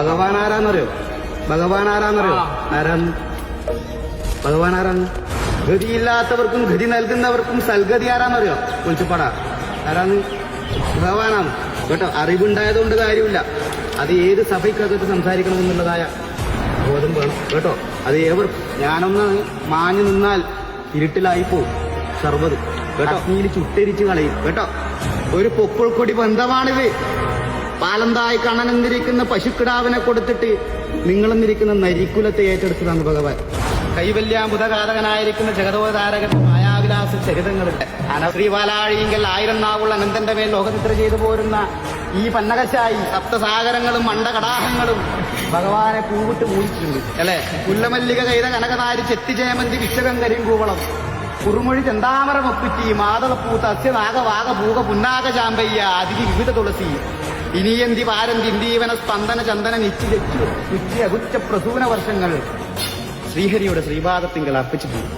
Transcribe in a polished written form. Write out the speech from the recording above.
ഭഗവാൻ ആരാന്നറിയോ? ഭഗവാൻ ആരാന്നറിയോ? ആരാന്ന്? ഭഗവാൻ ആരാന്ന്? ഗതിയില്ലാത്തവർക്കും ഗതി നൽകുന്നവർക്കും സൽഗതി ആരാന്നറിയോ? വിളിച്ചുപാടാ ആരാന്ന്? ഭഗവാനാണ് കേട്ടോ. അറിവുണ്ടായതുകൊണ്ട് കാര്യമില്ല. അത് ഏത് സഭയ്ക്കകത്ത് സംസാരിക്കണമെന്നുള്ളതായ ബോധം വേണം കേട്ടോ. അത് ഞാനൊന്ന് മാഞ്ഞു നിന്നാൽ ഇരുട്ടിലായിപ്പോവും സർവ്വത് കേട്ടോ. നീല് ചുട്ടരിച്ച് കളയും കേട്ടോ. ഒരു പൊക്കിൾക്കൊടി ബന്ധമാണിത്. പാലന്തായി കണ്ണനെന്നിരിക്കുന്ന പശുക്കിടാവിനെ കൊടുത്തിട്ട് നിങ്ങളെന്നിരിക്കുന്ന നരിക്കുലത്തെ ഏറ്റെടുത്തതാണ് ഭഗവാൻ. കൈവല്യാമ്പുതഘാതകനായിരിക്കുന്ന ജഗതോധാരകന്റെ മായാവിലാസ ചരിതങ്ങളുണ്ട്. അനശ്രീപാലാഴിയെങ്കിൽ 1000 നാവുള്ള അനന്തന്റെ മേൽ ലോകനിദ്ര ചെയ്തു പോരുന്ന ഈ പന്നകശായി സപ്തസാഗരങ്ങളും മണ്ഡകടാഹങ്ങളും ഭഗവാനെ പൂവിട്ട് പൂജിച്ചിട്ടുണ്ട് അല്ലെ. പുല്ലമല്ലിക കൈത കനകനാരി ചെത്തിജയമന്തി വിശ്വകം കരിങ്കൂവളം കുറുമൊഴി ചെന്താമരം ഒപ്പിറ്റി മാതളപ്പൂ തസ്യ നാഗവാഗ പൂക പുന്നാക ചാമ്പയ്യ അതിഥി വിവിധ തുളസി ഇനിയന്തി പാരന്തി ഇന്ദീവന സ്പന്ദന ചന്ദന നിശ്ചിത അകുറ്റ പ്രസൂന വർഷങ്ങൾ ശ്രീഹരിയുടെ ശ്രീപാദത്തിങ്കൽ അർപ്പിച്ചിട്ടുണ്ട്.